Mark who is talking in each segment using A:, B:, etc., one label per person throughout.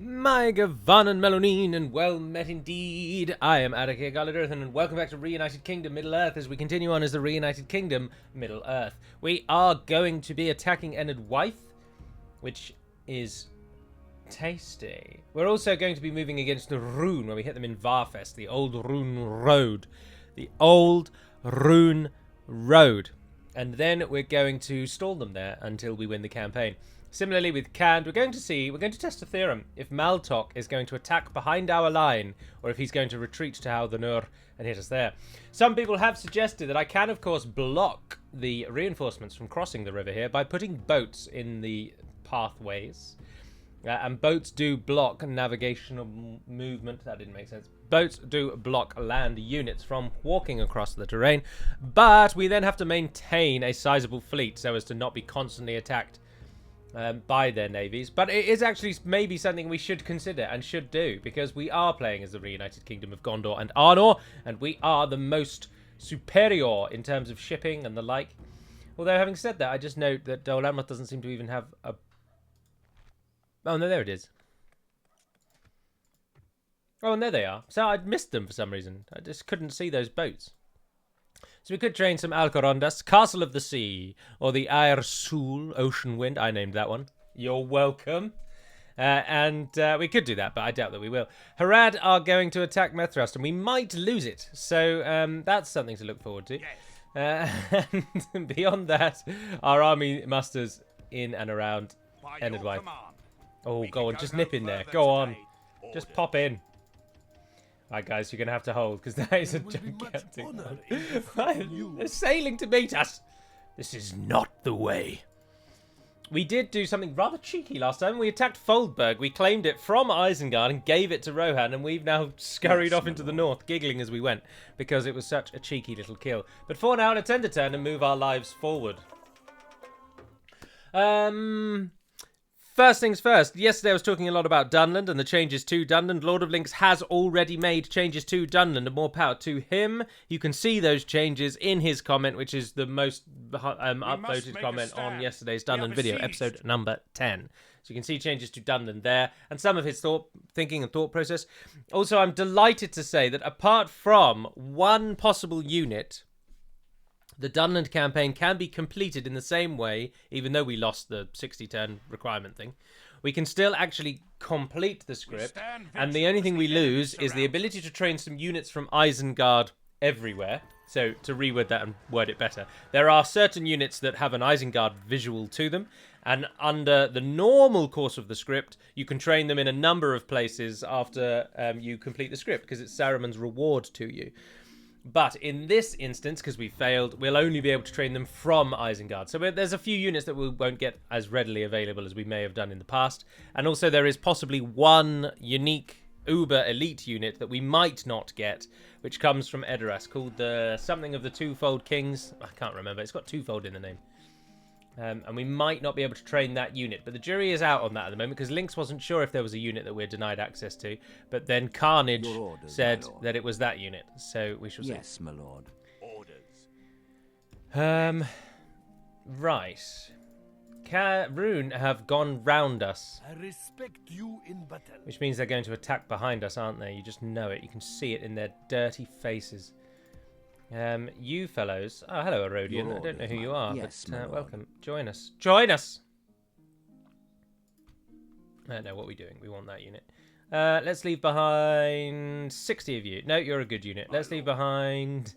A: My Gavan and Melonin, and well met indeed. I am Adrian and welcome back to Reunited Kingdom Middle Earth as we continue on as the Reunited Kingdom Middle Earth. We are going to be attacking Enid Wythe, which is tasty. We're also going to be moving against the Rune when we hit them in Varfest, the old Rune Road. The old Rune Road. And then we're going to stall them there until we win the campaign. Similarly with Cand, we're going to test a theorem if Maltok is going to attack behind our line or if he's going to retreat to How the Nur and hit us there. Some people have suggested that I can of course block the reinforcements from crossing the river here by putting boats in the pathways. And boats do block navigational movement. That didn't make sense. Boats do block land units from walking across the terrain, but we then have to maintain a sizable fleet so as to not be constantly attacked by their navies. But it is actually maybe something we should consider and should do, because we are playing as the Reunited Kingdom of Gondor and Arnor, and we are the most superior in terms of shipping and the like. Although, having said that, I just note that Dol Amroth doesn't seem to even have a... Oh, no, there it is. Oh, and there they are. So I'd missed them for some reason. I just couldn't see those boats. So we could train some Alcorondas, Castle of the Sea, or the Air Sul, Ocean Wind. I named that one. You're welcome. We could do that, but I doubt that we will. Harad are going to attack Methrust, and we might lose it. So that's something to look forward to. Yes. And beyond that, our army musters in and around Enid Wythe. Oh, go on, just nip in there. Go on. Just pop in. Alright, guys, you're going to have to hold, because that is a gigantic one. They're sailing to meet us. This is not the way. We did do something rather cheeky last time. We attacked Foldberg. We claimed it from Isengard and gave it to Rohan, and we've now scurried off into the north, giggling as we went, because it was such a cheeky little kill. But for now, let's end a turn and move our lives forward. First things first, yesterday I was talking a lot about Dunland and the changes to Dunland. Lord of Links has already made changes to Dunland, and more power to him. You can see those changes in his comment, which is the most upvoted comment on yesterday's Dunland video, episode number 10. So you can see changes to Dunland there, and some of his thinking and thought process. Also, I'm delighted to say that apart from one possible unit, the Dunland campaign can be completed in the same way, even though we lost the 60-turn requirement thing. We can still actually complete the script, and the only thing we lose is the ability to train some units from Isengard everywhere. So, to reword that and word it better, there are certain units that have an Isengard visual to them, and under the normal course of the script, you can train them in a number of places after you complete the script, because it's Saruman's reward to you. But in this instance, because we failed, we'll only be able to train them from Isengard. So there's a few units that we won't get as readily available as we may have done in the past. And also there is possibly one unique uber elite unit that we might not get, which comes from Edoras, called the something of the Twofold Kings. I can't remember. It's got Twofold in the name. And we might not be able to train that unit. But the jury is out on that at the moment, because Lynx wasn't sure if there was a unit that we're denied access to. But then Carnage said that it was that unit. So we shall see.
B: Yes, my lord.
A: Orders. Right. Rune have gone round us.
C: I respect you in battle.
A: Which means they're going to attack behind us, aren't they? You just know it. You can see it in their dirty faces. You fellows... Oh, hello, Erodian. I don't know who you are,
B: yes,
A: but welcome. Join us. Join us! I don't know what we're doing. We want that unit. Let's leave behind 60 of you. No, you're a good unit. Let's leave behind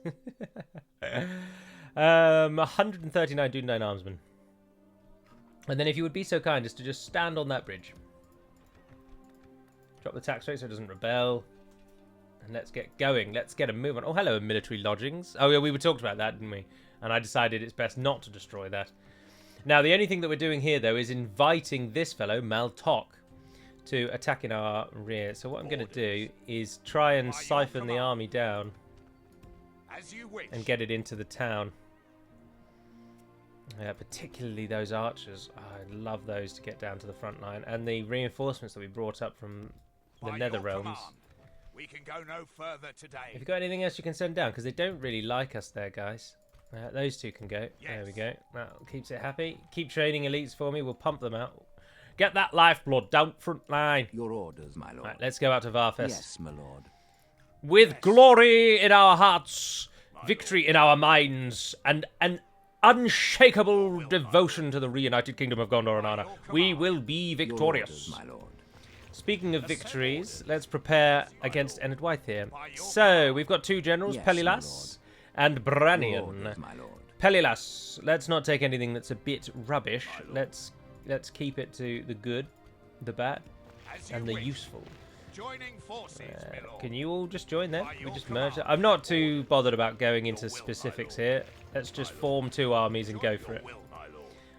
A: 139 Dundine Armsmen. And then if you would be so kind as to just stand on that bridge. Drop the tax rate so it doesn't rebel. And let's get going. Let's get a move on. Oh, hello, military lodgings. Oh, yeah, we talked about that, didn't we? And I decided it's best not to destroy that. Now, the only thing that we're doing here, though, is inviting this fellow, Maltok, to attack in our rear. So what I'm going to do is try and siphon the army down and get it into the town. Particularly those archers. Oh, I love those to get down to the front line. And the reinforcements that we brought up from the Nether Realms.
C: We can go no further today.
A: Have you got anything else you can send down? Because they don't really like us there, guys. Those two can go. Yes. There we go. That keeps it happy. Keep training elites for me. We'll pump them out. Get that lifeblood down front line.
B: Your orders, my lord.
A: Right, let's go out to Varfest.
B: Yes, my lord.
A: With glory in our hearts, victory in our minds, and an unshakable devotion to the reunited kingdom of Gondor and Anna, we will be victorious.
B: Your orders, my lord.
A: Speaking of victories, let's prepare against Enedwaith here. So, we've got 2 generals,
B: Yes, my
A: Pelilas and
B: Your
A: Branion.
B: orders, my lord.
A: Pelilas, let's not take anything that's a bit rubbish. Let's keep it to the good, the bad, and the useful.
C: Joining forces, my lord.
A: Can you all just join them? We just merge it. I'm not too bothered about going into specifics here. Let's just form 2 armies and go for it.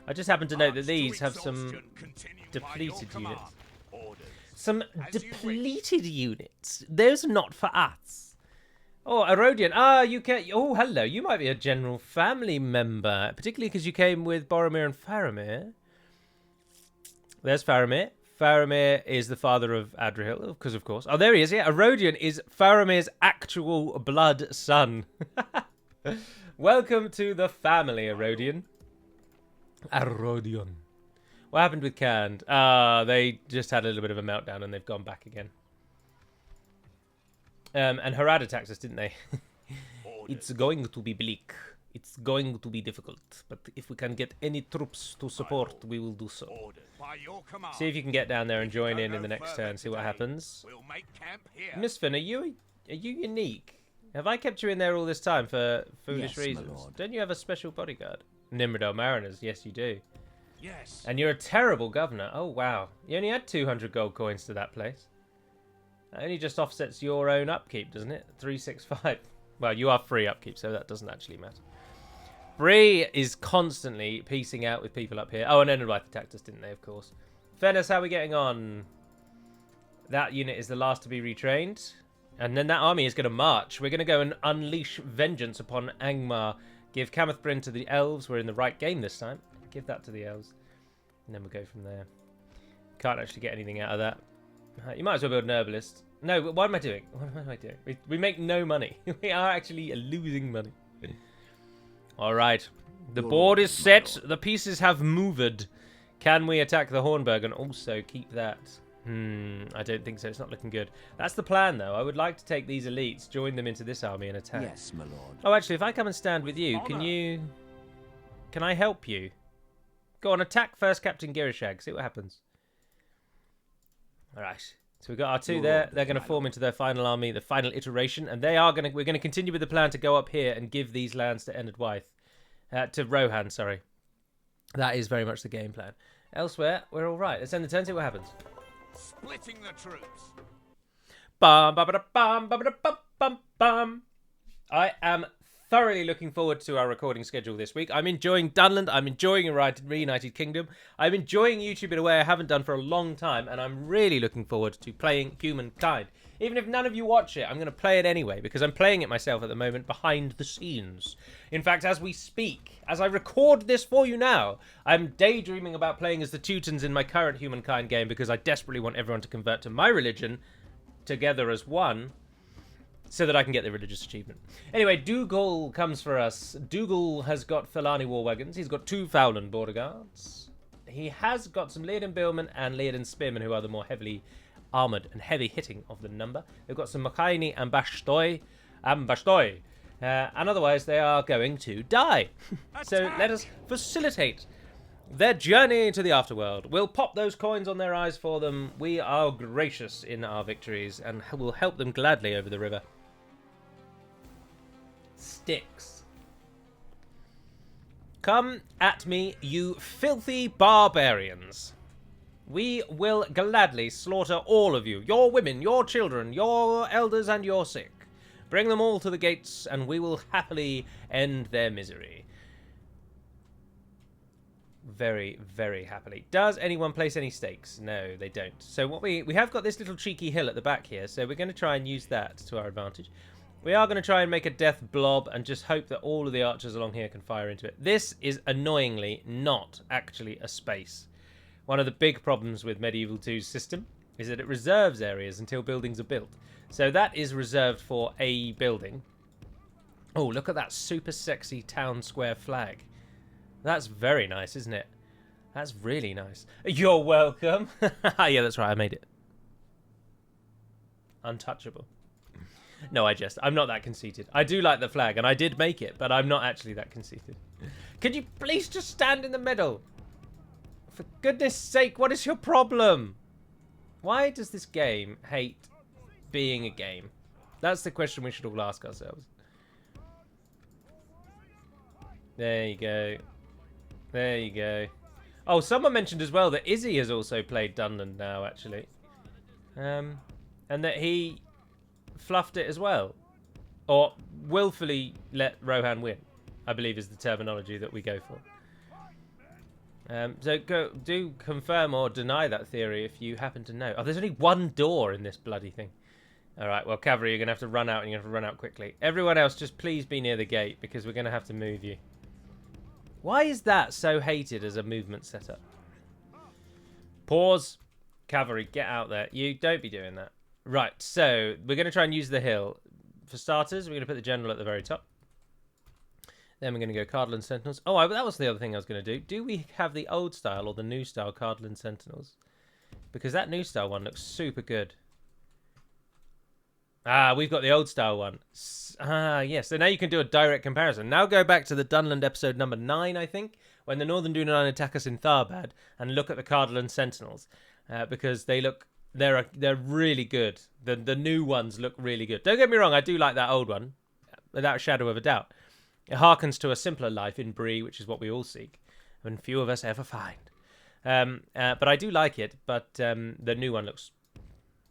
A: I just happen to note that these have some depleted units. Some depleted units. Those are not for us. Oh, Erodian. Ah, you can. Oh, hello. You might be a general family member, particularly because you came with Boromir and Faramir. There's Faramir. Faramir is the father of Adriel, because of course. Oh, there he is. Yeah, Erodian is Faramir's actual blood son. Welcome to the family, Erodian. Erodian. What happened with Canned? They just had a little bit of a meltdown and they've gone back again. And Harad attacked us, didn't they? It's going to be bleak. It's going to be difficult. But if we can get any troops to support, we will do so. See if you can get down there and join in the next turn. See what happens. Miss Finn, are you unique? Have I kept you in there all this time for foolish reasons? Don't you have a special bodyguard? Nimrodel Mariners, yes you do.
C: Yes.
A: And you're a terrible governor. Oh, wow. You only had 200 gold coins to that place. That only just offsets your own upkeep, doesn't it? 365. Well, you are free upkeep, so that doesn't actually matter. Bree is constantly piecing out with people up here. Oh, and Enedwaith attacked us, didn't they, of course. Fairness, how are we getting on? That unit is the last to be retrained. And then that army is going to march. We're going to go and unleash vengeance upon Angmar. Give Cameth Bryn to the elves. We're in the right game this time. Give that to the elves. And then we'll go from there. Can't actually get anything out of that. You might as well build an herbalist. No, what am I doing? What am I doing? We make no money. We are actually losing money. Alright. The board is set. The pieces have moved. Can we attack the Hornburg and also keep that? I don't think so. It's not looking good. That's the plan, though. I would like to take these elites, join them into this army and attack.
B: Yes, my lord.
A: Oh, actually, if I come and stand with you, can I help you? Go on, attack first Captain Girishag. See what happens. All right. So we've got our 2 there. They're going to form into their final army, the final iteration, and we're going to continue with the plan to go up here and give these lands to Enedwaith. To Rohan, sorry. That is very much the game plan. Elsewhere, we're all right. Let's end the turn, see what happens.
C: Splitting the troops.
A: Bum, ba, ba, da, bum, ba, ba, da, bum, bum, bum. I am thoroughly looking forward to our recording schedule this week. I'm enjoying Dunland. I'm enjoying Reunited Kingdom. I'm enjoying YouTube in a way I haven't done for a long time, and I'm really looking forward to playing Humankind. Even if none of you watch it, I'm going to play it anyway, because I'm playing it myself at the moment behind the scenes. In fact, as we speak, as I record this for you now, I'm daydreaming about playing as the Teutons in my current Humankind game, because I desperately want everyone to convert to my religion together as one, so that I can get the religious achievement. Anyway, Dougal comes for us. Dougal has got Felani war wagons. He's got 2 Fowland border guards. He has got some Leoden Billmen and Leoden Spearmen, who are the more heavily armoured and heavy hitting of the number. They've got some Makaini and Bashtoi. And otherwise, they are going to die. So let us facilitate their journey to the afterworld. We'll pop those coins on their eyes for them. We are gracious in our victories and will help them gladly over the river. Sticks. Come at me, you filthy barbarians. We will gladly slaughter all of you, your women, your children, your elders, and your sick. Bring them all to the gates, and we will happily end their misery. Very, very happily. Does anyone place any stakes? No, they don't. So what we have got this little cheeky hill at the back here, so we're going to try and use that to our advantage. We are going to try and make a death blob and just hope that all of the archers along here can fire into it. This is annoyingly not actually a space. One of the big problems with Medieval 2's system is that it reserves areas until buildings are built. So that is reserved for a building. Oh, look at that super sexy town square flag. That's very nice, isn't it? That's really nice. You're welcome. Yeah, that's right. I made it. Untouchable. No, I'm not that conceited. I do like the flag, and I did make it, but I'm not actually that conceited. Could you please just stand in the middle? For goodness sake, what is your problem? Why does this game hate being a game? That's the question we should all ask ourselves. There you go. There you go. Oh, someone mentioned as well that Izzy has also played Dunland now, actually. And that he fluffed it as well. Or willfully let Rohan win, I believe is the terminology that we go for. So do confirm or deny that theory if you happen to know. Oh, there's only one door in this bloody thing. All right, well, Cavalry, you're going to have to run out, and you're going to have to run out quickly. Everyone else, just please be near the gate, because we're going to have to move you. Why is that so hated as a movement setup? Pause. Cavalry, get out there. You don't be doing that. Right, so we're going to try and use the hill. For starters, we're going to put the general at the very top. Then we're going to go Cardland Sentinels. Oh, that was the other thing I was going to do. Do we have the old style or the new style Cardland Sentinels? Because that new style one looks super good. Ah, we've got the old style one. Yes. So now you can do a direct comparison. Now go back to the Dunland episode number 9, I think, when the Northern Dunedain attack us in Tharbad, and look at the Cardland Sentinels, because they're really good. The new ones look really good. Don't get me wrong, I do like that old one, without a shadow of a doubt. It harkens to a simpler life in Bree, which is what we all seek, and few of us ever find. But I do like it. But the new one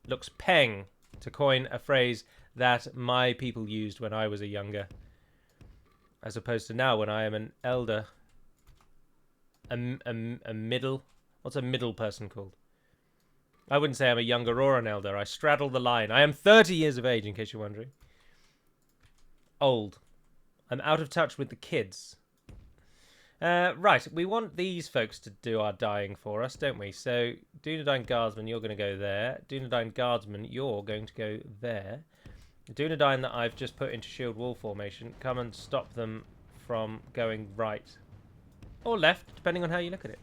A: looks peng, to coin a phrase that my people used when I was a younger, as opposed to now when I am an elder. A middle. What's a middle person called? I wouldn't say I'm a younger or an elder. I straddle the line. I am 30 years of age, in case you're wondering. Old. I'm out of touch with the kids. Right, we want these folks to do our dying for us, don't we? So, Dunedain Guardsman, you're going to go there. Dunedain Guardsman, you're going to go there. The Dunedain that I've just put into shield wall formation, come and stop them from going right. Or left, depending on how you look at it.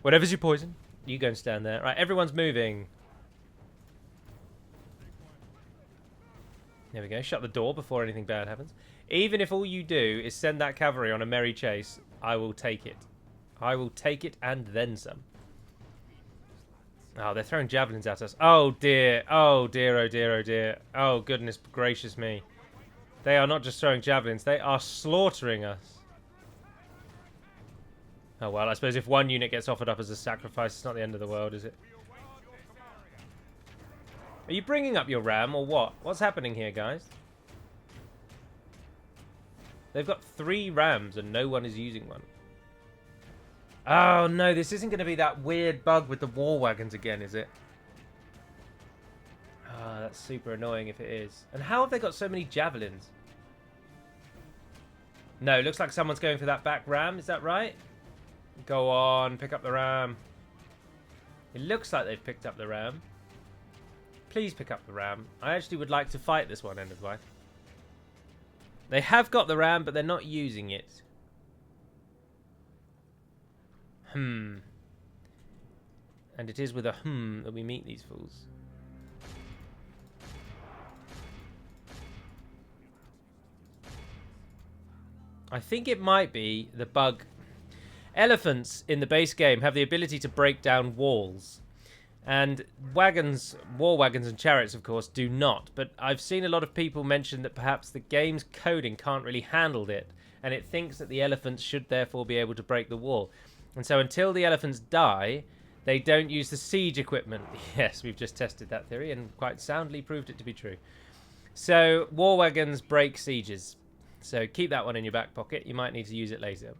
A: Whatever's your poison, you go and stand there. Right, everyone's moving. There we go. Shut the door before anything bad happens. Even if all you do is send that cavalry on a merry chase, I will take it. I will take it and then some. Oh, they're throwing javelins at us. Oh, dear. Oh, dear, oh, dear, oh, dear. Oh, goodness gracious me. They are not just throwing javelins. They are slaughtering us. Oh, well, I suppose if one unit gets offered up as a sacrifice, it's not the end of the world, is it? Are you bringing up your ram or what? What's happening here, guys? They've got 3 rams and no one is using one. Oh, no, this isn't going to be that weird bug with the war wagons again, is it? Ah, that's super annoying if it is. And how have they got so many javelins? No, it looks like someone's going for that back ram. Is that right? Go on, pick up the ram. It looks like they've picked up the ram. Please pick up the ram. I actually would like to fight this one end of life. They have got the ram, but they're not using it. And it is with a that we meet these fools. I think it might be the bug. Elephants in the base game have the ability to break down walls. And wagons, war wagons and chariots, of course, do not. But I've seen a lot of people mention that perhaps the game's coding can't really handle it. And it thinks that the elephants should therefore be able to break the wall. And so until the elephants die, they don't use the siege equipment. Yes, we've just tested that theory and quite soundly proved it to be true. So war wagons break sieges. So keep that one in your back pocket. You might need to use it later.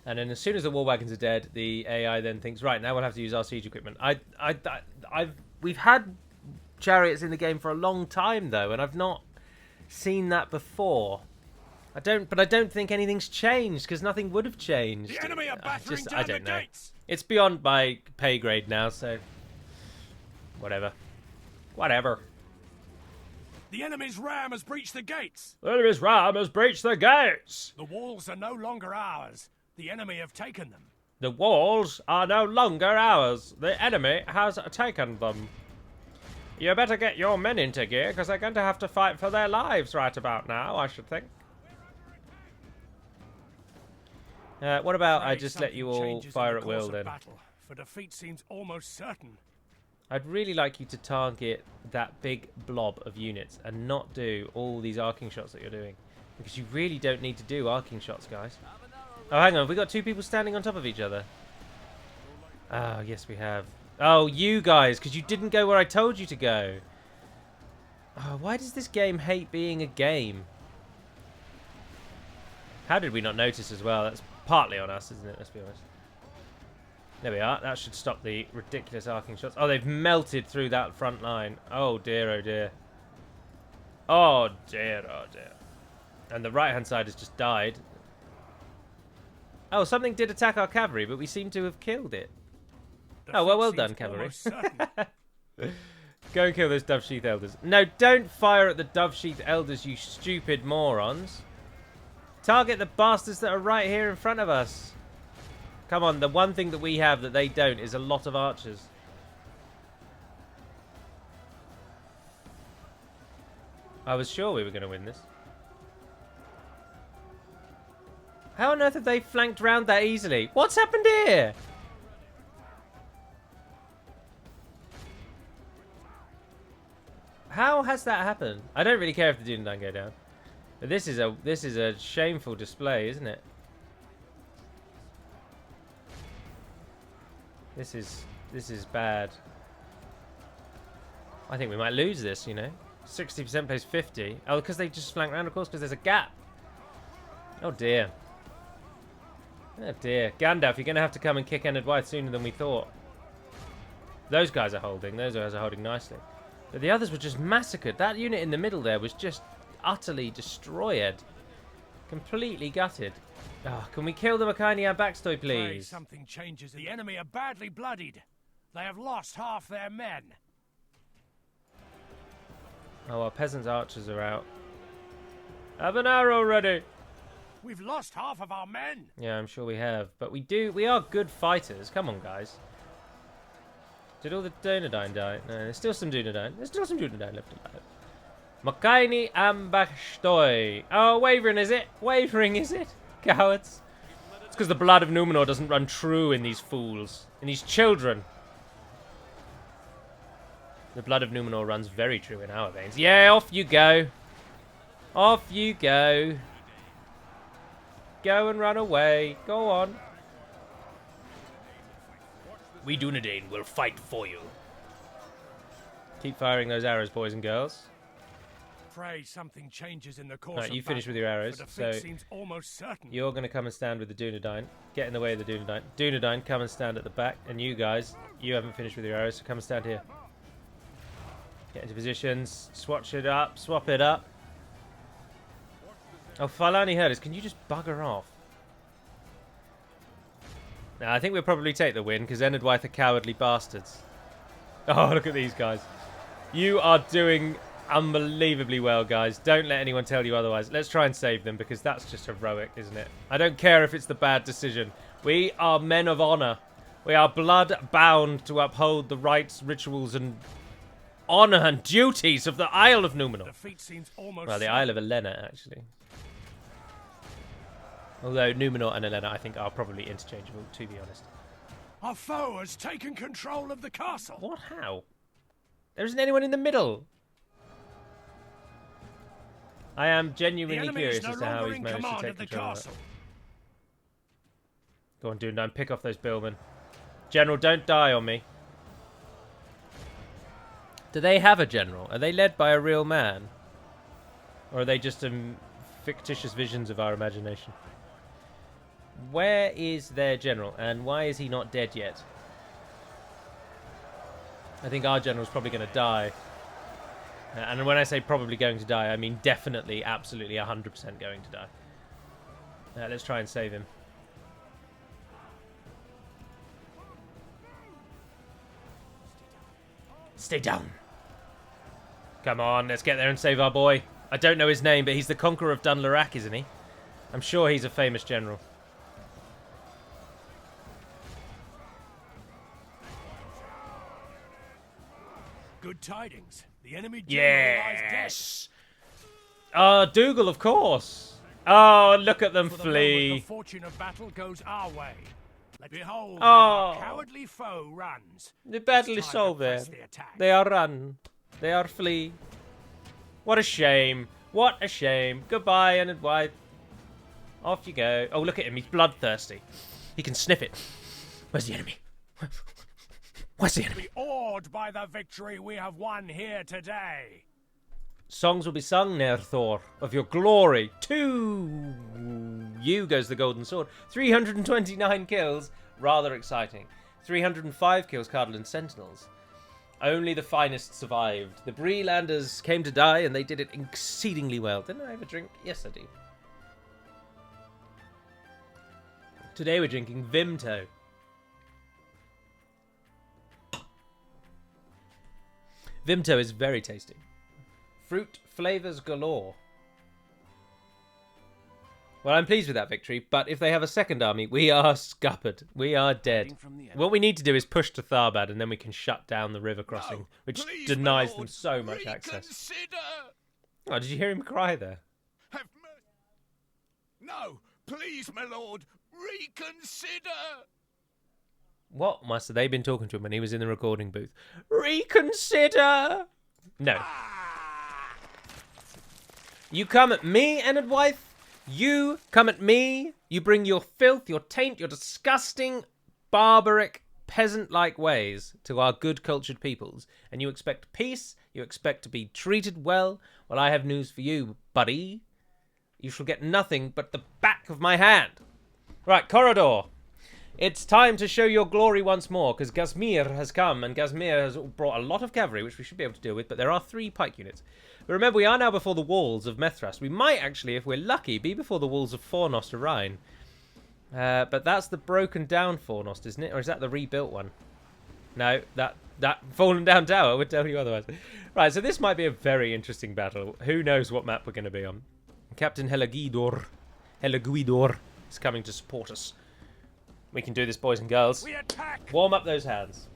A: And then as soon as the war wagons are dead, the AI then thinks, right, now we'll have to use our siege equipment. We've had chariots in the game for a long time, though, and I've not seen that before. I don't think anything's changed, because nothing would have changed.
C: The enemy are battering down
A: I don't
C: the
A: know.
C: gates.
A: It's beyond my pay grade now, so whatever. Whatever.
C: The enemy's ram has breached the gates.
A: The enemy's ram has breached the gates.
C: The walls are no longer ours. The enemy have taken them.
A: The walls are no longer ours. The enemy has taken them. You better get your men into gear, because they're going to have to fight for their lives right about now, I should think. What about I just let you all fire at will then?
C: Battle, for defeat seems almost certain.
A: I'd really like you to target that big blob of units and not do all these arcing shots that you're doing. Because you really don't need to do arcing shots, guys. Oh, hang on. Have we got two people standing on top of each other? Oh, yes, we have. Oh, you guys, because you didn't go where I told you to go. Oh, why does this game hate being a game? How did we not notice as well? That's partly on us, isn't it? Let's be honest. There we are. That should stop the ridiculous arcing shots. Oh, they've melted through that front line. Oh, dear, oh, dear. Oh, dear, oh, dear. And the right-hand side has just died. Oh, something did attack our cavalry, but we seem to have killed it. Oh, well done, cavalry. Go and kill those Dove Sheath Elders. No, don't fire at the Dove Sheath Elders, you stupid morons. Target the bastards that are right here in front of us. Come on, the one thing that we have that they don't is a lot of archers. I was sure we were going to win this. How on earth have they flanked round that easily? What's happened here? How has that happened? I don't really care if the Dunedain go down. But this is a shameful display, isn't it? This is bad. I think we might lose this, you know. 60% plays 50. Oh, because they just flank round, of course, because there's a gap. Oh dear. Oh dear. Gandalf, you're going to have to come and kick Ennard Wythe sooner than we thought. Those guys are holding. Those guys are holding nicely. But the others were just massacred. That unit in the middle there was just utterly destroyed. Completely gutted. Oh, can we kill the Makinian backstoy, please?
C: Something changes. The enemy are badly bloodied. They have lost half their men.
A: Oh, our peasants' archers are out. Have an arrow ready.
C: We've lost half of our men.
A: Yeah, I'm sure we have. But we are good fighters. Come on, guys. Did all the Dunedain die? No, there's still some Dunedain. There's still some Dunedain left alive. Makini Ambashtoi. Oh, wavering is it? Wavering is it? Cowards. It's because the blood of Numenor doesn't run true in these fools. In these children. The blood of Numenor runs very true in our veins. Yeah, off you go. Off you go. Go and run away. Go on. We Dunedain will fight for you. Keep firing those arrows, boys and girls.
C: Pray something changes in the course.
A: Right, you finish with your arrows. So
C: seems almost certain.
A: You're going to come and stand with the Dunedain. Get in the way of the Dunedain. Dunedain, come and stand at the back. And you guys, you haven't finished with your arrows, so come and stand here. Get into positions. Swatch it up. Swap it up. Oh, Falani Herders, can you just bugger off? Now, I think we'll probably take the win, because Ennard Wythe are cowardly bastards. Oh, look at these guys. You are doing unbelievably well, guys. Don't let anyone tell you otherwise. Let's try and save them, because that's just heroic, isn't it? I don't care if it's the bad decision. We are men of honor. We are blood-bound to uphold the rights, rituals, and honor and duties of the Isle of Numenor.
C: Defeat seems almost
A: Well, the Isle of Elena, actually. Although Numenor and Elena, I think, are probably interchangeable, to be honest.
C: Our foe has taken control of the castle.
A: What? How? There isn't anyone in the middle. I am genuinely curious as to how he's managed to take control of it. Go on, Dunedain, pick off those billmen. General, don't die on me. Do they have a general? Are they led by a real man? Or are they just fictitious visions of our imagination? Where is their general, and why is he not dead yet? I think our general's probably going to die. And when I say probably going to die, I mean definitely, absolutely 100% going to die. Let's try and save him. Stay down. Come on, let's get there and save our boy. I don't know his name, but he's the Conqueror of Dunlarak, isn't he? I'm sure he's a famous general.
C: Good tidings. The enemy general lies dead.
A: Yes. Dougal, of course. Oh, look at them
C: For the moment, the
A: flee.
C: fortune of battle goes our way. Behold,
A: Oh.
C: how our cowardly foe runs.
A: The battle
C: It's
A: is
C: time to
A: over.
C: press the attack.
A: They are run. They are flee. What a shame. What a shame. Goodbye, Enid White. Off you go. Oh, look at him. He's bloodthirsty. He can sniff it. Where's the enemy? Where's the enemy?
C: Be awed by the victory we have won here today.
A: Songs will be sung, Nerthor, of your glory. To you goes the golden sword. 329 kills. Rather exciting. 305 kills, Cardinal Sentinels. Only the finest survived. The Breelanders came to die, and they did it exceedingly well. Didn't I have a drink? Yes, I do. Today we're drinking Vimto. Vimto is very tasty. Fruit flavors galore. Well, I'm pleased with that victory, but if they have a second army, we are scuppered. We are dead. What we need to do is push to Tharbad, and then we can shut down the river crossing,
C: No,
A: which
C: please,
A: denies
C: my
A: them
C: lord,
A: so much access.
C: reconsider.
A: Oh, did you hear him cry there?
C: Have mercy. No, please, my lord, reconsider.
A: What must have they been talking to him when he was in the recording booth? Reconsider! No. You come at me, Enid Wife. You come at me. You bring your filth, your taint, your disgusting, barbaric, peasant-like ways to our good cultured peoples. And you expect peace. You expect to be treated well. Well, I have news for you, buddy. You shall get nothing but the back of my hand. Right, Corridor. It's time to show your glory once more, because Gazmir has come, and Gazmir has brought a lot of cavalry, which we should be able to deal with, but there are 3 pike units. But remember, we are now before the walls of Methras. We might actually, if we're lucky, be before the walls of Fornost or Rhine. But that's the broken down Fornost, isn't it? Or is that the rebuilt one? No, that fallen down tower would tell you otherwise. Right, so this might be a very interesting battle. Who knows what map we're going to be on. Captain Helaguidor is coming to support us. We can do this, boys and girls.
C: We attack.
A: Warm up those hands.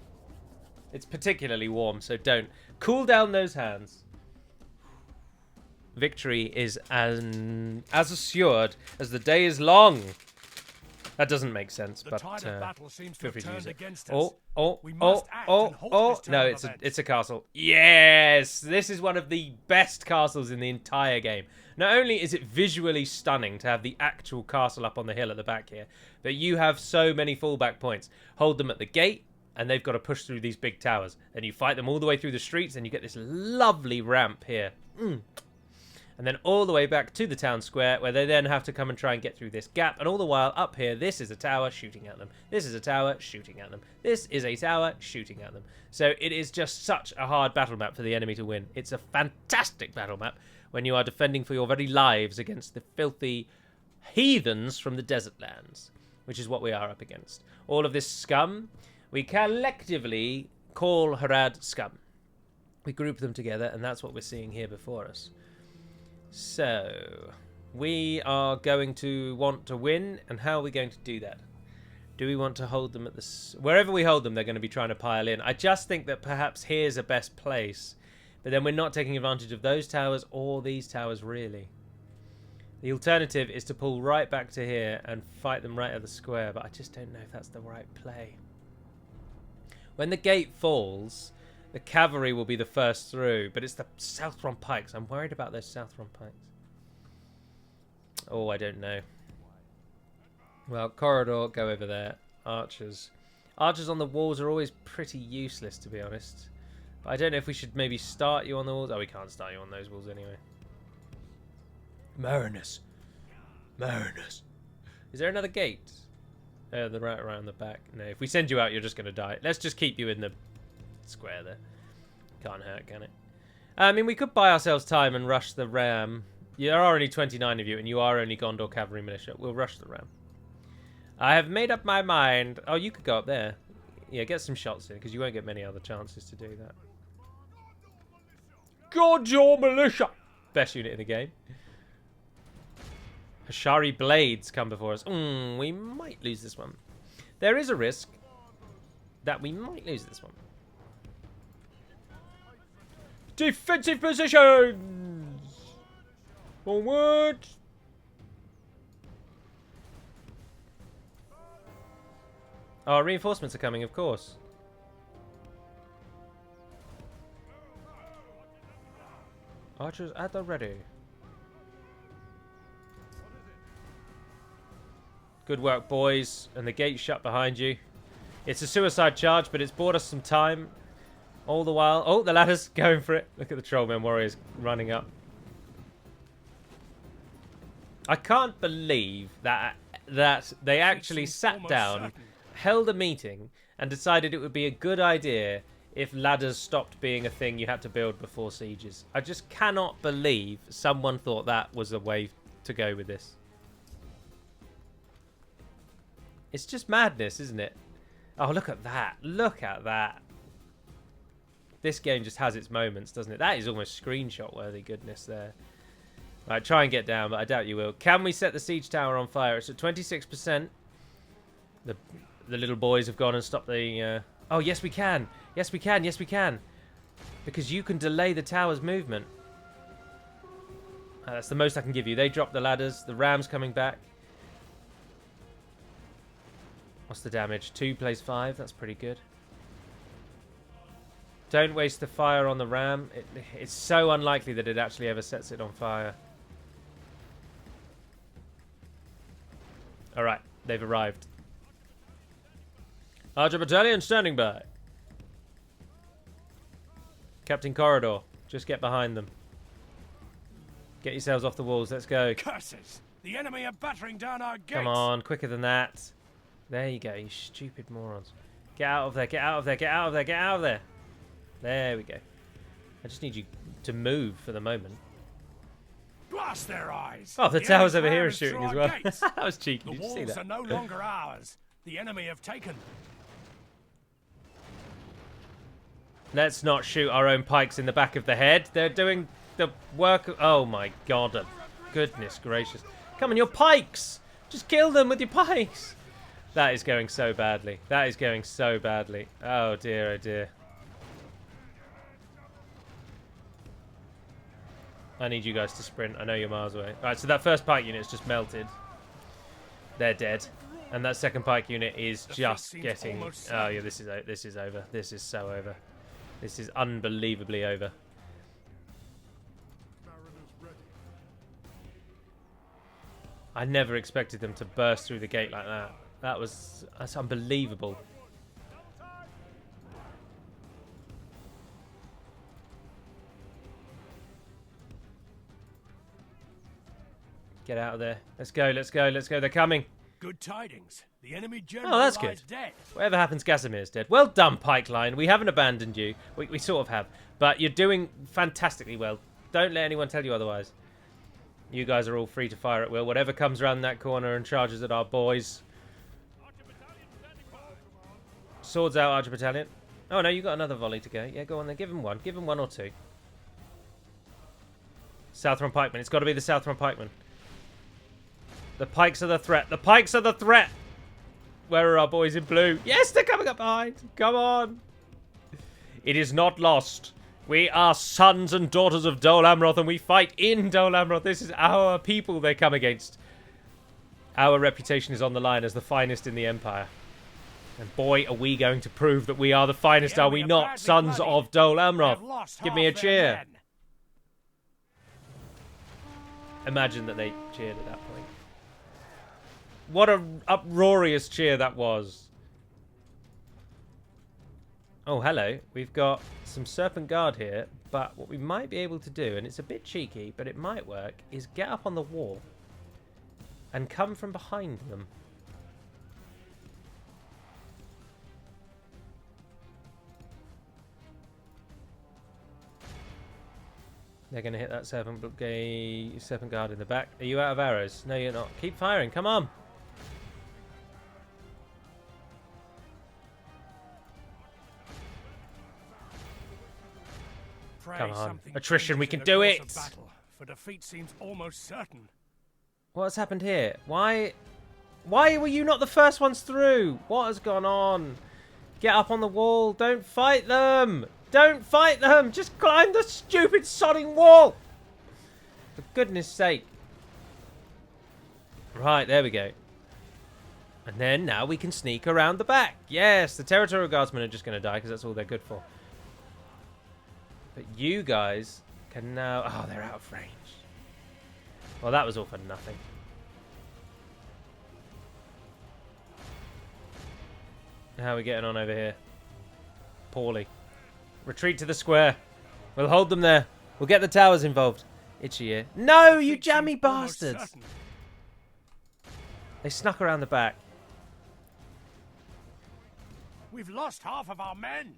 A: It's particularly warm, so don't. Cool down those hands. Victory is as assured as the day is long. That doesn't make sense,
C: The
A: but
C: tide of battle seems to
A: feel
C: have
A: free to use
C: turned
A: it.
C: against us. We
A: Oh,
C: must act and halt this turn
A: no,
C: of
A: it's a castle. Yes, this is one of the best castles in the entire game. Not only is it visually stunning to have the actual castle up on the hill at the back here, but you have so many fallback points. Hold them at the gate, and they've got to push through these big towers. Then you fight them all the way through the streets, and you get this lovely ramp here. And then all the way back to the town square, where they then have to come and try and get through this gap. And all the while, up here, this is a tower shooting at them. This is a tower shooting at them. This is a tower shooting at them. So it is just such a hard battle map for the enemy to win. It's a fantastic battle map when you are defending for your very lives against the filthy heathens from the desert lands, which is what we are up against. All of this scum, we collectively call Harad scum. We group them together, and that's what we're seeing here before us. So, we are going to want to win, and how are we going to do that? Do we want to hold them at the... Wherever we hold them, they're going to be trying to pile in. I just think that perhaps here's a best place, but then we're not taking advantage of those towers or these towers, really. The alternative is to pull right back to here and fight them right at the square, but I just don't know if that's the right play. When the gate falls, the cavalry will be the first through, but it's the Southron pikes. I'm worried about those Southron pikes. Oh, I don't know. Well, corridor, go over there. Archers. Archers on the walls are always pretty useless, to be honest. But I don't know if we should maybe start you on the walls. Oh, we can't start you on those walls anyway. Marinus. Marinus. Is there another gate? The right around the back. No, if we send you out, you're just going to die. Let's just keep you in the square there. Can't hurt, can it? I mean, we could buy ourselves time and rush the ram. There are only 29 of you, and you are only Gondor Cavalry Militia. We'll rush the ram. I have made up my mind. Oh, you could go up there. Yeah, get some shots in, because you won't get many other chances to do that. Gondor Militia! Best unit in the game. Hashari Blades come before us. We might lose this one. There is a risk that we might lose this one. Defensive positions! Forward! Oh, reinforcements are coming, of course. Archers at the ready. Good work, boys. And the gate's shut behind you. It's a suicide charge, but it's bought us some time. All the while... Oh, the ladder's going for it. Look at the Trollmen warriors running up. I can't believe that they actually sat down, held a meeting, and decided it would be a good idea if ladders stopped being a thing you had to build before sieges. I just cannot believe someone thought that was the way to go with this. It's just madness, isn't it? Oh, look at that. Look at that. This game just has its moments, doesn't it? That is almost screenshot-worthy goodness there. Right, try and get down, but I doubt you will. Can we set the siege tower on fire? It's at 26%. The little boys have gone and stopped the... Oh, yes, we can. Yes, we can. Yes, we can. Because you can delay the tower's movement. That's the most I can give you. They dropped the ladders. The ram's coming back. What's the damage? 2 plays 5. That's pretty good. Don't waste the fire on the ram. It's so unlikely that it actually ever sets it on fire. Alright, they've arrived. Archer Battalion standing by. Captain Corridor, just get behind them. Get yourselves off the walls, let's go.
C: Curses! The enemy are battering down our gates!
A: Come on, quicker than that. There you go, you stupid morons. Get out of there, get out of there, get out of there, get out of there. There we go. I just need you to move for the moment.
C: Blast their eyes!
A: Oh, the towers over here are shooting as well. That was cheeky,
C: The
A: did you see
C: walls
A: that?
C: are no longer ours. The enemy have taken.
A: Let's not shoot our own pikes in the back of the head. They're doing the work. Oh my god. Goodness gracious. Come on, your pikes! Just kill them with your pikes! That is going so badly. That is going so badly. Oh dear, oh dear. I need you guys to sprint. I know you're miles away. Alright, so that first pike unit's just melted. They're dead. And that second pike unit is just getting... Oh yeah, this is over. This is so over. This is unbelievably over. I never expected them to burst through the gate like that. That's unbelievable. Get out of there. Let's go, let's go, let's go. They're coming.
C: Good tidings. The enemy general
A: Oh, that's
C: lies
A: good.
C: dead.
A: Whatever happens, Gasimir's dead. Well done, Pikeline. We haven't abandoned you. We sort of have. But you're doing fantastically well. Don't let anyone tell you otherwise. You guys are all free to fire at will. Whatever comes around that corner and charges at our boys. Swords out, Archer Battalion. Oh, no, you got another volley to go. Yeah, go on then. Give him one. Give him one or two. Southron Pikemen. It's got to be the Southron Pikemen. The pikes are the threat. The pikes are the threat. Where are our boys in blue? Yes, they're coming up behind. Come on. It is not lost. We are sons and daughters of Dol Amroth, and we fight in Dol Amroth. This is our people they come against. Our reputation is on the line as the finest in the Empire. And boy, are we going to prove that we are the finest, are we not? Sons of Dol Amroth. Give me a cheer. Imagine that they cheered at that point. What a uproarious cheer that was. Oh, hello. We've got some Serpent Guard here, but what we might be able to do, and it's a bit cheeky, but it might work, is get up on the wall and come from behind them. They're going to hit that Serpent Guard in the back. Are you out of arrows? No, you're not. Keep firing. Come on. Come on. Attrition, we can do it!
C: For defeat seems almost certain.
A: What's happened here? Why were you not the first ones through? What has gone on? Get up on the wall. Don't fight them. Don't fight them. Just climb the stupid sodding wall. For goodness sake. Right, there we go. And then now we can sneak around the back. Yes, the territorial guardsmen are just going to die because that's all they're good for. But you guys can now... Oh, they're out of range. Well, that was all for nothing. How are we getting on over here? Poorly. Retreat to the square. We'll hold them there. We'll get the towers involved. Itchy ear. No, you jammy bastards! They snuck around the back.
C: We've lost half of our men.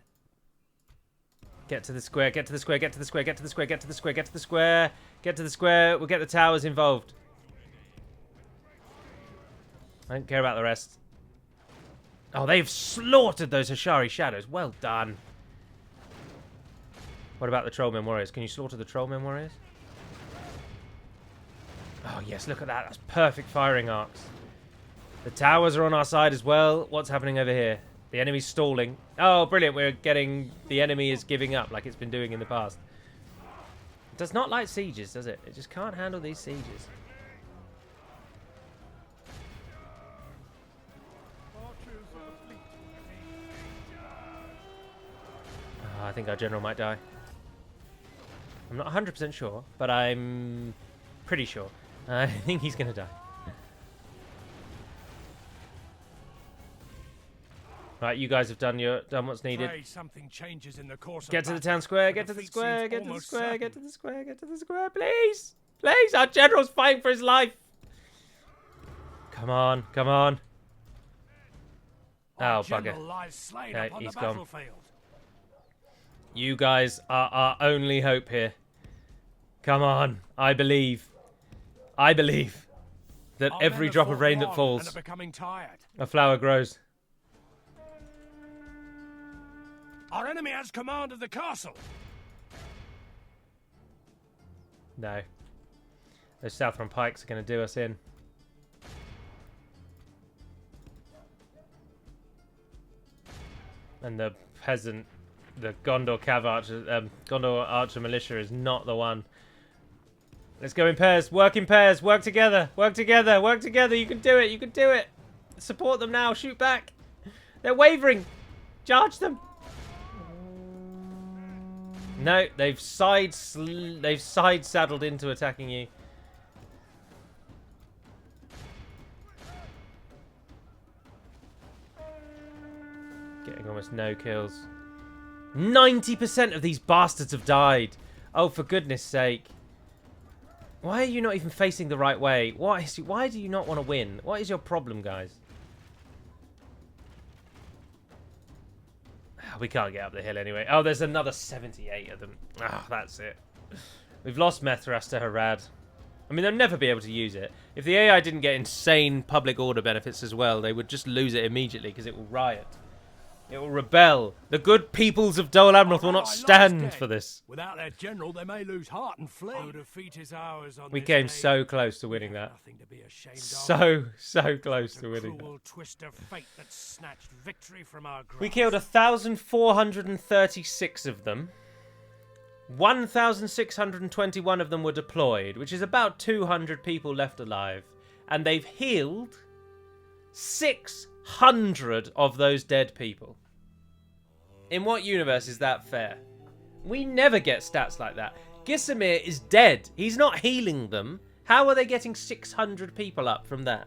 A: Get to the square, get to the square, get to the square, get to the square, get to the square, get to the square, get to the square. We'll get the towers involved. I don't care about the rest. Oh, they've slaughtered those Ashari shadows. Well done. What about the Trollmen warriors? Can you slaughter the Trollmen warriors? Oh, yes, look at that. That's perfect firing arcs. The towers are on our side as well. What's happening over here? The enemy's stalling. Oh, brilliant. We're getting... The enemy is giving up like it's been doing in the past. It does not like sieges, does it? It just can't handle these sieges. Oh, I think our general might die. I'm not 100% sure, but I'm pretty sure. I think he's going to die. Right, you guys have done what's needed.
C: Something changes in the course
A: Get
C: of
A: to the
C: battle.
A: town square, get to the square, get to the square, get to the square, get to the square, please! Please, our general's fighting for his life! Come on, come on. Oh, bugger.
C: No,
A: he's gone. You guys are our only hope here. Come on, I believe. I believe that every drop of rain that falls, a flower grows.
C: Our enemy has command of the castle.
A: No. Those Southron pikes are going to do us in. And the peasant, the Gondor Cav Archer, Gondor Archer Militia is not the one. Let's go in pairs. Work in pairs. Work together. Work together. Work together. You can do it. You can do it. Support them now. Shoot back. They're wavering. Charge them. No, they've side saddled into attacking you. Getting almost no kills. 90% of these bastards have died. Oh, for goodness sake. Why are you not even facing the right way? Why do you not want to win? What is your problem, guys? We can't get up the hill anyway. Oh, there's another 78 of them. Ah, that's it. We've lost Methras to Harad. I mean, they'll never be able to use it. If the AI didn't get insane public order benefits as well, they would just lose it immediately because it will riot. It will rebel. The good peoples of Dol Amroth will not stand for this.
C: Without their general, they may lose heart and flee. Our defeat is ours on
A: We
C: this
A: came
C: day.
A: so close to winning that.
C: Nothing to be ashamed
A: So close to winning
C: cruel
A: that.
C: twist of fate that snatched victory from our grasp.
A: We killed 1,436 of them. 1,621 of them were deployed, which is about 200 people left alive. And they've healed 600 of those dead people. In what universe is that fair? We never get stats like that. Gisimir is dead. He's not healing them. How are they getting 600 people up from that?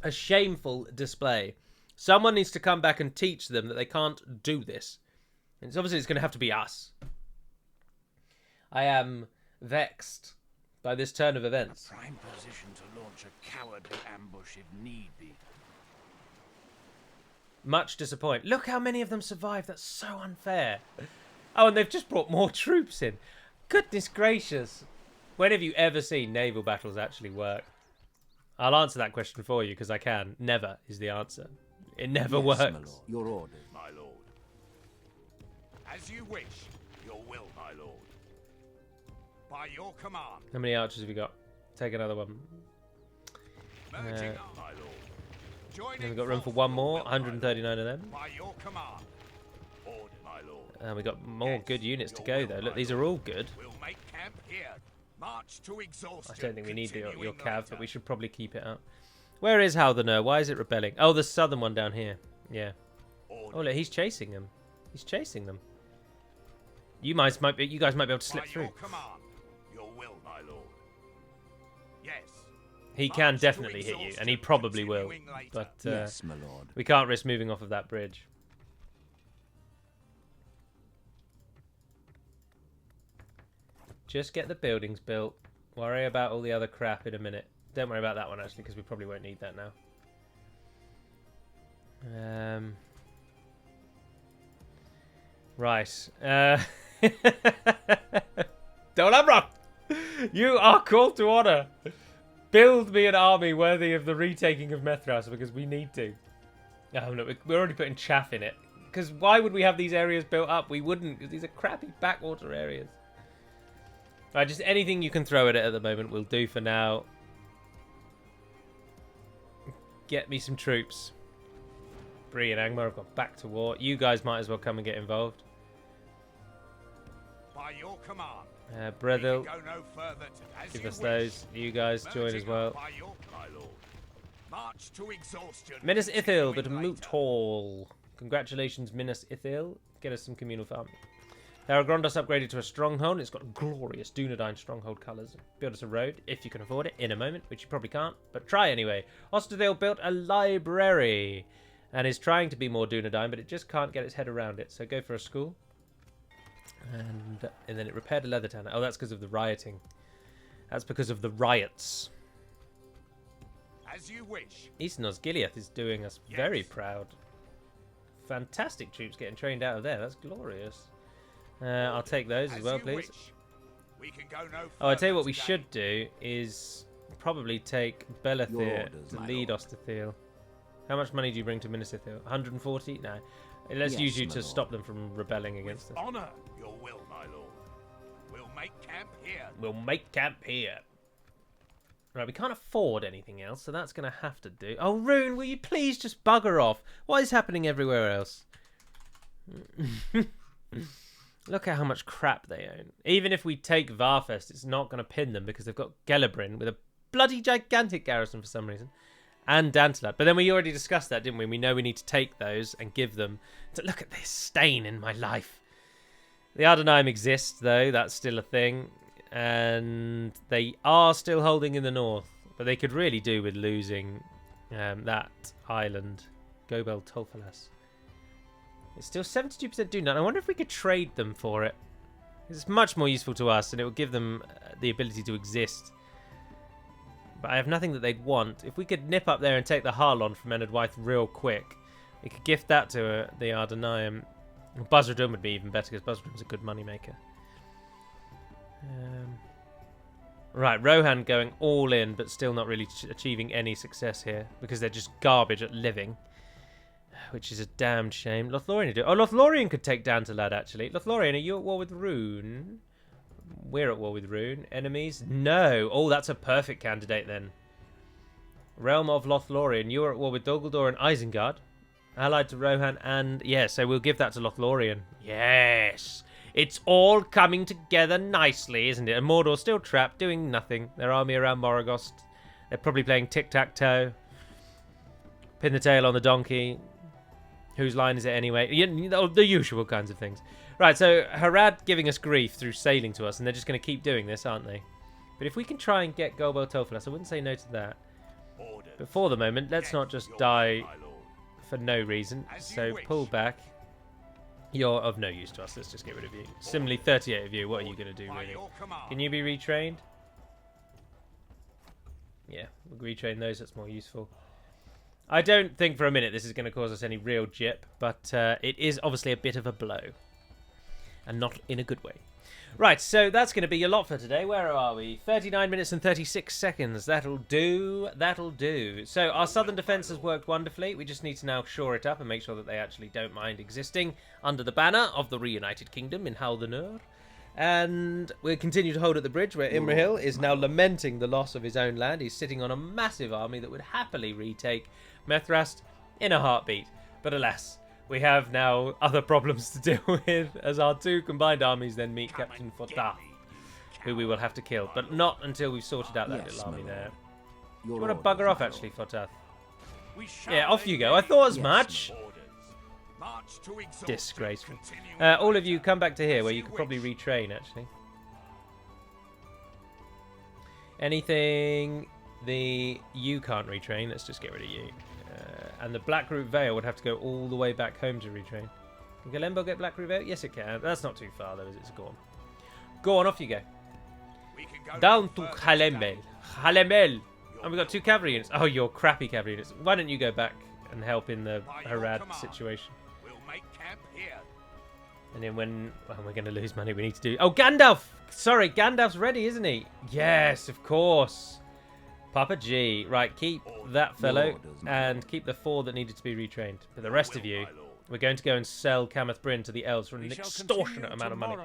A: A shameful display. Someone needs to come back and teach them that they can't do this. And obviously it's going to have to be us. I am vexed by this turn of events.
C: Prime position to launch a cowardly ambush if need be.
A: Much disappointed. Look how many of them survived. That's so unfair. Oh, and they've just brought more troops in. Goodness gracious. When have you ever seen naval battles actually work? I'll answer that question for you because I can. Never is the answer. It never works.
B: My lord. Your orders.
C: My lord. As you wish, your will, my lord. By your command.
A: How many archers have you got? Take another one.
C: Merging on, my lord.
A: Then we've got room for one more. 139 of them.
C: By your command. Order, my lord.
A: And we've got more good units to go, though. Look, these are all good.
C: We'll make camp here. March to exhaustion.
A: I don't think we need your
C: continuing
A: cav,
C: later.
A: but we should probably keep it up. Where is Halthenur? Why is it rebelling? Oh, the southern one down here. Yeah. Oh, look, he's chasing them. He's chasing them. You guys might be able to slip
C: By
A: through.
C: your command. Your will, my lord. Yes.
A: He can
C: March to
A: definitely hit you, and he
C: exhaustion,
A: probably will.
C: continuing later.
A: But
B: Yes, my lord.
A: we can't risk moving off of that bridge. Just get the buildings built. Worry about all the other crap in a minute. Don't worry about that one, actually, because we probably won't need that now. Right. Dolabra! You are called to honor. Build me an army worthy of the retaking of Methras, because we need to. Oh, no, we're already putting chaff in it. Because why would we have these areas built up? We wouldn't, because these are crappy backwater areas. Right, just anything you can throw at it at the moment will do for now. Get me some troops. Bree and Angmar have gone back to war. You guys might as well come and get involved.
C: By your command.
A: Brethil,
C: Go no further as
A: give
C: you
A: us
C: wish.
A: those. You guys join as
C: Merging
A: well.
C: up by your, my lord. March to exhaustion.
A: Minas Ithil,
C: continuing
A: but Moot
C: later.
A: Hall. Congratulations, Minas Ithil. Get us some communal farming. Tharbad upgraded to a stronghold. It's got glorious Dunedain stronghold colours. Build us a road, if you can afford it, in a moment, which you probably can't, but try anyway. Osterthil built a library and is trying to be more Dunedain, but it just can't get its head around it. So go for a school. And then it repaired a leather tanner. Oh, that's because of the rioting. That's because of the riots.
C: As you wish.
A: Eastern Osgiliath is doing us very proud. Fantastic troops getting trained out of there. That's glorious. I'll take those as well,
C: you
A: please.
C: wish. We can go no
A: Oh, I tell you
C: further
A: what we
C: today.
A: should do is probably take Belathir
B: orders,
A: to
B: my
A: lead
B: lord.
A: Osterthil. How much money do you bring to Minas Ithil? 140? No. Let's
B: Yes,
A: use you
B: my
A: to
B: lord.
A: stop them from rebelling against us.
C: Honor your will, my lord. We'll make camp here.
A: We'll make camp here. Right, we can't afford anything else, so that's going to have to do. Oh, Rune, will you please just bugger off? What is happening everywhere else? Look at how much crap they own. Even if we take Varfest, it's not going to pin them because they've got Gelebrin with a bloody gigantic garrison for some reason. And Dantalad. But then we already discussed that, didn't we? We know we need to take those and give them... Look at this stain in my life. The Ardenheim exists, though. That's still a thing. And they are still holding in the north. But they could really do with losing that island. Gobel Tolfalas. It's still 72% Dunedain. I wonder if we could trade them for it. It's much more useful to us, and it will give them the ability to exist. But I have nothing that they'd want. If we could nip up there and take the Harlon from Enedwythe real quick, we could gift that to the Ardenheim. Buzzardum would be even better, because Buzzardum's a good moneymaker. Right, Rohan going all in, but still not really achieving any success here, because they're just garbage at living. Which is a damned shame. Lothlorien do. Oh, Lothlorien could take Dantalad, actually. Lothlorien, are you at war with Rune? We're at war with Rune. Enemies? No. Oh, that's a perfect candidate, then. Realm of Lothlorien. You are at war with Dogaldor and Isengard. Allied to Rohan and... Yeah, so we'll give that to Lothlorien. Yes. It's all coming together nicely, isn't it? And Mordor's still trapped, doing nothing. Their army around Moraghost. They're probably playing tic-tac-toe. Pin the tail on the donkey. Whose line is it anyway? The usual kinds of things. Right, so Harad giving us grief through sailing to us, and they're just going to keep doing this, aren't they? But if we can try and get Gobel Tolfalas, I wouldn't say no to that.
C: Orders.
A: But for the moment, let's not just
C: Your
A: die
C: will, my lord.
A: for no reason.
C: As you
A: So
C: wish.
A: pull back. You're of no use to us. Let's just get rid of you. Similarly, 38 of you. What are you going to do,
C: By
A: really?
C: your command.
A: Can you be retrained? Yeah, we'll retrain those. That's more useful. I don't think for a minute this is going to cause us any real jip, but it is obviously a bit of a blow. And not in a good way. Right, so that's going to be your lot for today. Where are we? 39 minutes and 36 seconds. That'll do. That'll do. So our southern defence has worked wonderfully. We just need to now shore it up and make sure that they actually don't mind existing under the banner of the Reunited Kingdom in Halthenur. And we'll continue to hold at the bridge where Imrahil is now lamenting the loss of his own land. He's sitting on a massive army that would happily retake, Methrast in a heartbeat. But alas, we have now other problems to deal with as our 2 combined armies then meet Captain Fotath, who we will have to kill. But not until we've sorted out that little army there. Do you want to bugger off, actually, Fotath? Yeah, off you go. I thought as much. Disgraceful. All of you come back to here where you could probably retrain, actually. Anything you can't retrain, let's just get rid of you. And the Blackroot Vale would have to go all the way back home to retrain. Can Galembo get Blackroot Vale? Yes, it can. That's not too far, though, is it? So go on. Go on, off you go. Down to Halembel. Halembel! And we've got 2 cavalry units. Oh, your crappy cavalry units. Why don't you go back and help in the Harad situation? And then when we're going to lose money, we need to do... Oh, Gandalf! Sorry, Gandalf's ready, isn't he? Yes, of course. Papa G. Right, keep that fellow and keep the 4 that needed to be retrained. But the rest of you, we're going to go and sell Camath Bryn to the elves for an extortionate amount of money.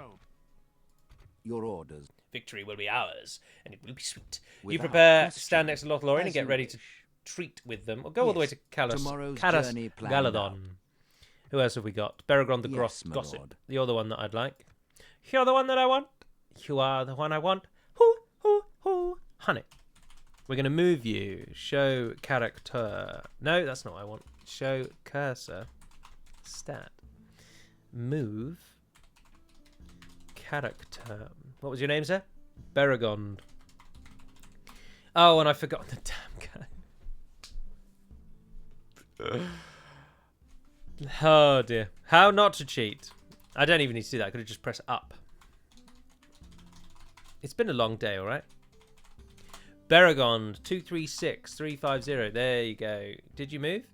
B: Your orders.
A: Victory will be ours, and it will be sweet. You prepare, stand next to Lothlorien and get ready to treat with them. Or go all the way to Caras Galadon. Who else have we got? Beregond the Gross Gossip.
B: Lord.
A: You're the one that I'd like. You're the one that I want. You are the one I want. Hoo, honey. We're going to move you. Show character. No, that's not what I want. Show cursor. Stat. Move. Character. What was your name, sir? Beregond. Oh, and I forgot the damn guy. Oh, dear. How not to cheat. I don't even need to do that. I could have just pressed up. It's been a long day, all right? Beregond 236350. There you go. Did you move?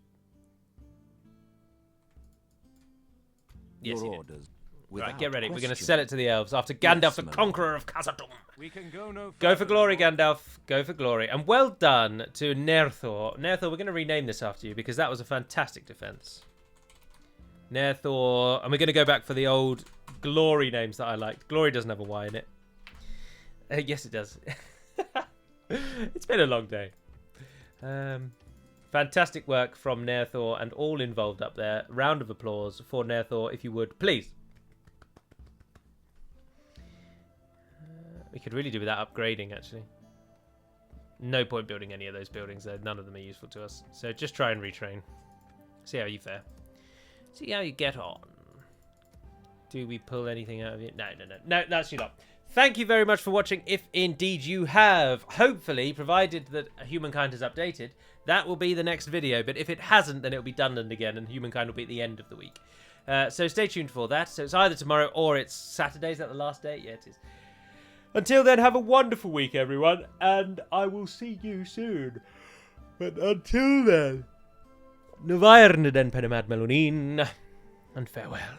A: Yes, you did. Right, get ready. We're going to sell it to the elves after Gandalf, the Conqueror of Khazad-dûm.
C: We can go no
A: Go for glory, Gandalf. Go for glory. And well done to Nerthor. Nerthor, we're going to rename this after you because that was a fantastic defense. Nerthor. And we're going to go back for the old glory names that I liked. Glory doesn't have a Y in it. Yes, it does. It's been a long day. Fantastic work from Nerthor and all involved up there. Round of applause for Nerthor, if you would, please. We could really do without upgrading, actually. No point building any of those buildings, though. None of them are useful to us. So just try and retrain. See how you fare. See how you get on. Do we pull anything out of it? No, that's you not. Thank you very much for watching, if indeed you have. Hopefully, provided that Humankind has updated, that will be the next video. But if it hasn't, then it'll be Dunland again, and Humankind will be at the end of the week. So stay tuned for that. So it's either tomorrow or it's Saturday. Is that the last day? Yeah, it is. Until then, have a wonderful week, everyone, and I will see you soon. But until then, Nuvairne den Penemad Melonin, and farewell.